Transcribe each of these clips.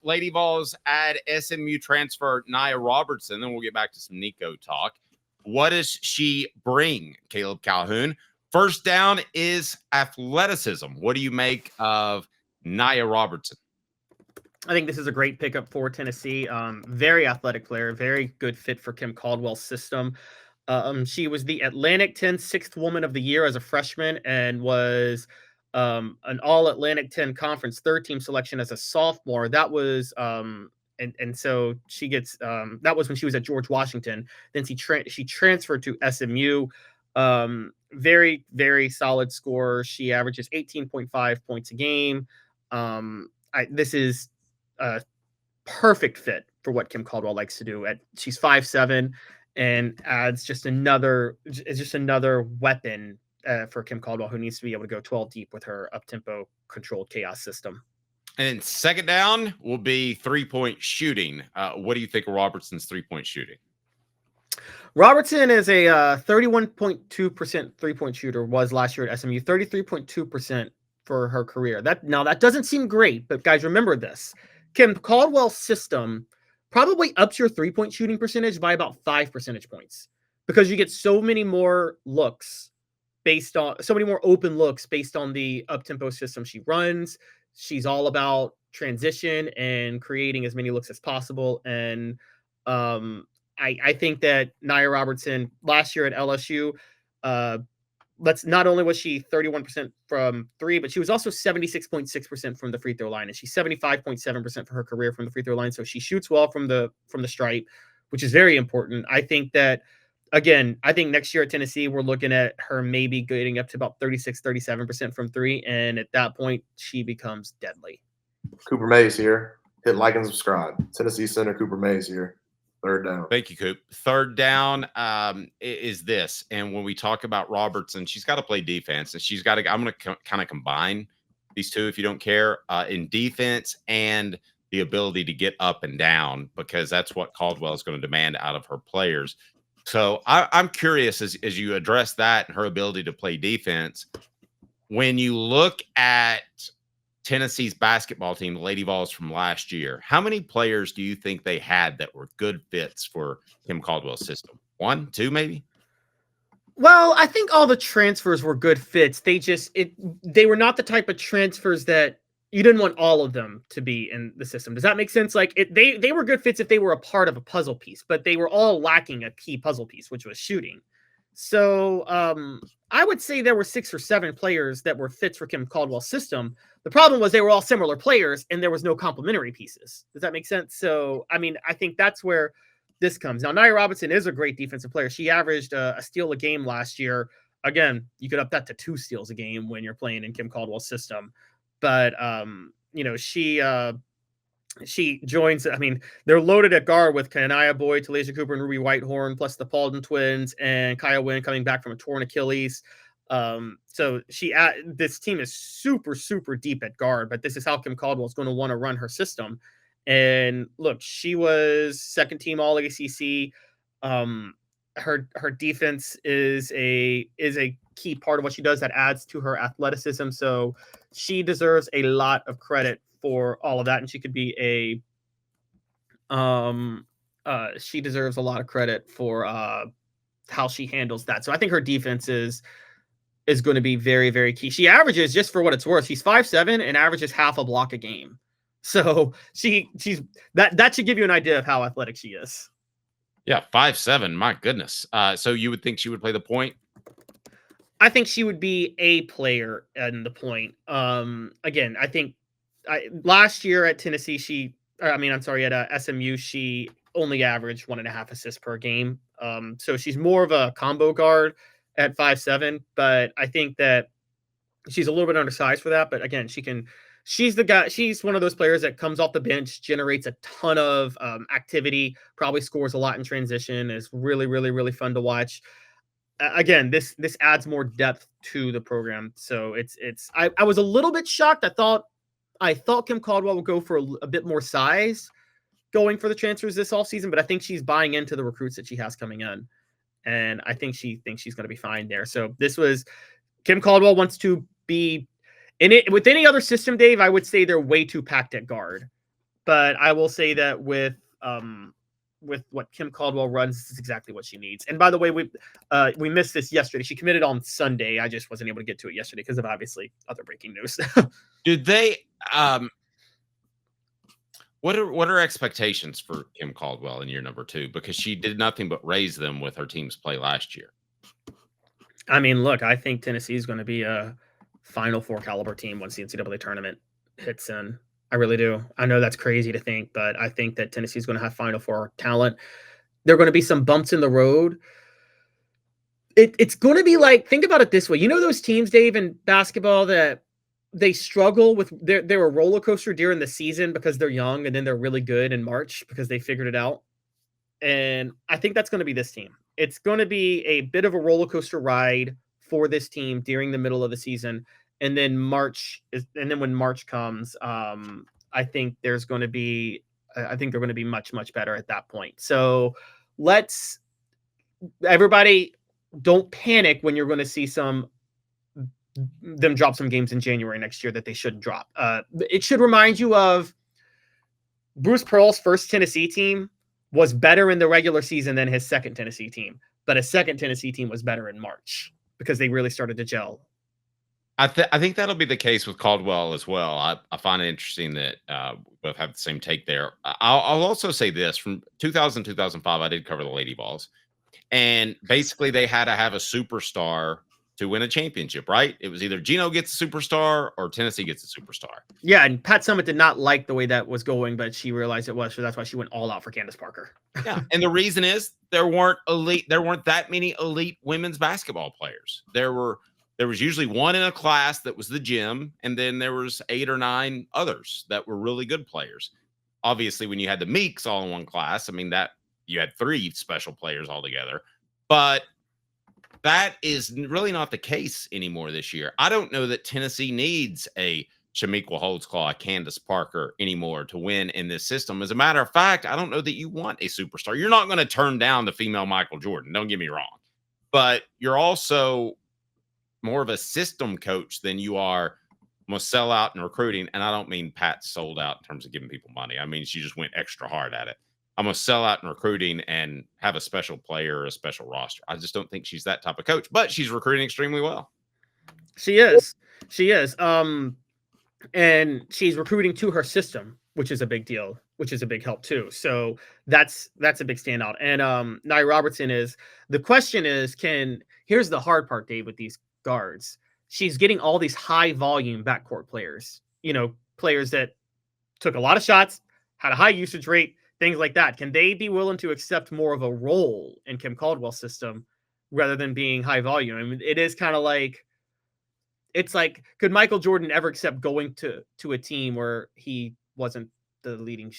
Lady Vols add SMU transfer Nia Robertson. Then we'll get back to some Nico talk. What does she bring, Caleb Calhoun? First down is athleticism. What do you make of Nia Robertson? I think this is a great pickup for Tennessee. Very athletic player, very good fit for Kim Caldwell's system. She was the Atlantic 10 sixth woman of the year as a freshman and was an all-Atlantic 10 conference third team selection as a sophomore. That was and so she gets that was when she was at George Washington. Then she transferred to SMU. Very, very solid scorer. She averages 18.5 points a game. This is a perfect fit for what Kim Caldwell likes to do. She's 5'7" and adds just another weapon for Kim Caldwell, who needs to be able to go 12 deep with her up-tempo controlled chaos system. And second down will be three-point shooting. What do you think of Robertson's three-point shooting? Robertson is a 31.2% three-point shooter, was last year at SMU, 33.2% for her career. That doesn't seem great, but guys, remember this. Kim Caldwell's system probably ups your three-point shooting percentage by about 5 percentage points because you get so many more looks so many more open looks based on the up-tempo system she runs. She's all about transition and creating as many looks as possible. And I think that Nia Robertson last year at LSU, not only was she 31% from three, but she was also 76.6% from the free throw line, and she's 75.7% for her career from the free throw line. So she shoots well from the stripe, which is very important. I think that, again, next year at Tennessee, we're looking at her maybe getting up to about 36, 37% from three, and at that point, she becomes deadly. Cooper Mays here. Hit like and subscribe. Tennessee center Cooper Mays here. Third down. Thank you, Coop. Third down is this. And when we talk about Robertson, she's got to play defense. And she's got to – I'm going to kind of combine these two, if you don't care, in defense and the ability to get up and down, because that's what Caldwell is going to demand out of her players. So I'm curious, as you address that and her ability to play defense, when you look at Tennessee's basketball team, the Lady Vols from last year, how many players do you think they had that were good fits for Kim Caldwell's system? 1, 2, maybe? Well, I think all the transfers were good fits. They were not the type of transfers that you didn't want all of them to be in the system. Does that make sense? Like they were good fits if they were a part of a puzzle piece, but they were all lacking a key puzzle piece, which was shooting. So I would say there were 6 or 7 players that were fits for Kim Caldwell's system. The problem was they were all similar players and there was no complementary pieces. Does that make sense? So, I mean, I think that's where this comes. Now, Nia Robertson is a great defensive player. She averaged a steal a game last year. Again, you could up that to 2 steals a game when you're playing in Kim Caldwell's system. But, she joins, I mean, they're loaded at guard with Kanaya Boyd, Talaysia Cooper, and Ruby Whitehorn, plus the Paulden twins and Kaya Wynn coming back from a torn Achilles. So this team is super, super deep at guard, but this is how Kim Caldwell is going to want to run her system. And look, she was second team All ACC. Her defense is a key part of what she does that adds to her athleticism. So she deserves a lot of credit for all of that, and she could be she deserves a lot of credit for how she handles that. So I think her defense is going to be very, very key. She averages, just for what it's worth, she's 5'7" and averages half a block a game. So she's that should give you an idea of how athletic she is. Yeah, 5'7", my goodness. So you would think she would play the point? I think she would be a player in the point. Again, I think last year at Tennessee, at SMU, she only averaged 1.5 assists per game. So she's more of a combo guard at 5'7", but I think that she's a little bit undersized for that. But again, she's one of those players that comes off the bench, generates a ton of activity, probably scores a lot in transition, is really, really, really fun to watch. Again, this adds more depth to the program. So I was a little bit shocked. I thought Kim Caldwell would go for a bit more size going for the transfers this offseason, but I think she's buying into the recruits that she has coming in. And I think she thinks she's going to be fine there. So this was Kim Caldwell wants to be in it with any other system, Dave. I would say they're way too packed at guard. But I will say that with what Kim Caldwell runs, this is exactly what she needs. And by the way, we missed this yesterday. She committed on Sunday. I just wasn't able to get to it yesterday because of obviously other breaking news. Did they what are expectations for Kim Caldwell in year number 2? Because she did nothing but raise them with her team's play last year. I mean, look, I think Tennessee is going to be a Final Four caliber team once the NCAA tournament hits in. I really do. I know that's crazy to think, but I think that Tennessee is going to have Final Four talent. There are going to be some bumps in the road. It's going to be like, think about it this way. You know those teams, Dave, in basketball that they struggle with, they're a roller coaster during the season because they're young, and then they're really good in March because they figured it out. And I think that's going to be this team. It's going to be a bit of a roller coaster ride for this team during the middle of the season. And then when March comes, I think there's going to be, I think they're going to be much, much better at that point. So everybody don't panic when you're going to see them drop some games in January next year that they shouldn't drop. It should remind you of Bruce Pearl's first Tennessee team was better in the regular season than his second Tennessee team, but his second Tennessee team was better in March because they really started to gel. I think that'll be the case with Caldwell as well. I find it interesting that we both have the same take there. I'll also say this: from 2000 2005, I did cover the Lady Vols, and basically they had to have a superstar to win a championship, right? It was either Gino gets a superstar or Tennessee gets a superstar. Yeah, and Pat Summitt did not like the way that was going, but she realized it was, so that's why she went all out for Candace Parker. Yeah, and the reason is there weren't that many elite women's basketball players. There was usually one in a class that was the gym, and then there was 8 or 9 others that were really good players. Obviously, when you had the Meeks all in one class, I mean, that you had 3 special players altogether. But that is really not the case anymore this year. I don't know that Tennessee needs a Shamiqua Holdsclaw, Candace Parker anymore to win in this system. As a matter of fact, I don't know that you want a superstar. You're not going to turn down the female Michael Jordan. Don't get me wrong. But you're also more of a system coach than you are going to sell out in recruiting. And I don't mean Pat sold out in terms of giving people money. I mean, she just went extra hard at it. I'm going to sell out in recruiting and have a special player or a special roster. I just don't think she's that type of coach, but she's recruiting extremely well. She is. And she's recruiting to her system, which is a big deal, which is a big help too. So that's a big standout. And Nia Robertson the question is, here's the hard part, Dave, with these guards. She's getting all these high volume backcourt players, players that took a lot of shots, had a high usage rate, things like that. Can they be willing to accept more of a role in Kim Caldwell's system rather than being high volume? I mean, it is kind of like, it's like, could Michael Jordan ever accept going to a team where he wasn't the leading,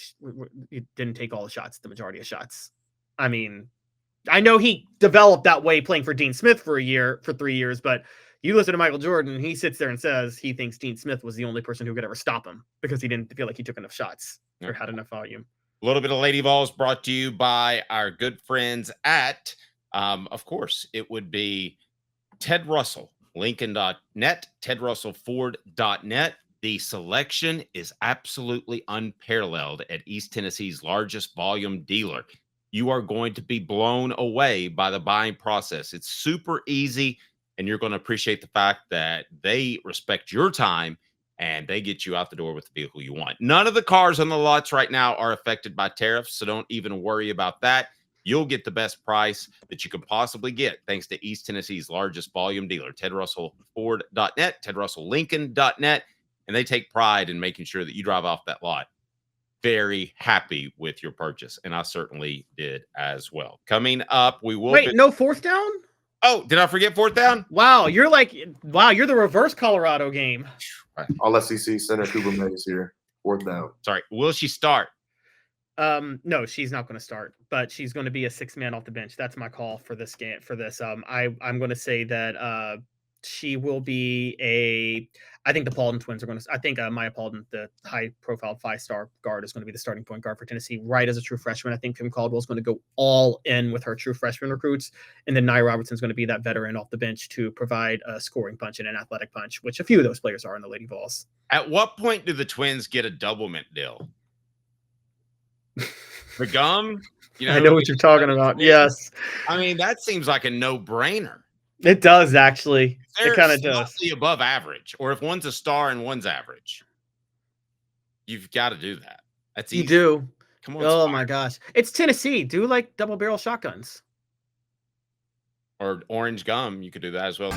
he didn't take all the shots, the majority of shots? I mean, I know he developed that way playing for Dean Smith for 3 years, but you listen to Michael Jordan, he sits there and says he thinks Dean Smith was the only person who could ever stop him because he didn't feel like he took enough shots or had enough volume. A little bit of Lady Vols brought to you by our good friends at, of course, it would be Ted Russell, Lincoln.net, TedRussellFord.net. The selection is absolutely unparalleled at East Tennessee's largest volume dealer. You are going to be blown away by the buying process. It's super easy, and you're going to appreciate the fact that they respect your time and they get you out the door with the vehicle you want. None of the cars on the lots right now are affected by tariffs, so don't even worry about that. You'll get the best price that you can possibly get thanks to East Tennessee's largest volume dealer, TedRussellFord.net, TedRussellLincoln.net, and they take pride in making sure that you drive off that lot very happy with your purchase, and I certainly did as well. Coming up, we will no 4th down? Oh, did I forget 4th down? Wow, you're the reverse Colorado game. All SEC center Cooper Mays here. 4th down. Sorry, will she start? No, she's not going to start, but she's going to be a 6th man off the bench. That's my call for this game. I'm going to say that she will be I think the Paulden twins are going to. I think Maya Paulden, the high-profile 5-star guard, is going to be the starting point guard for Tennessee, right as a true freshman. I think Kim Caldwell is going to go all in with her true freshman recruits, and then Nia Robertson is going to be that veteran off the bench to provide a scoring punch and an athletic punch, which a few of those players are in the Lady Vols. At what point do the twins get a doublemint deal? The gum. I know what you're talking about. Yes, I mean, that seems like a no-brainer. it does actually. They're It kind of does. slightly above average, or if one's a star and one's average, you've got to do that. That's easy. You do. Come on. Oh Spire. my gosh, it's Tennessee. Do like double barrel shotguns Or orange gum. You could do that as well.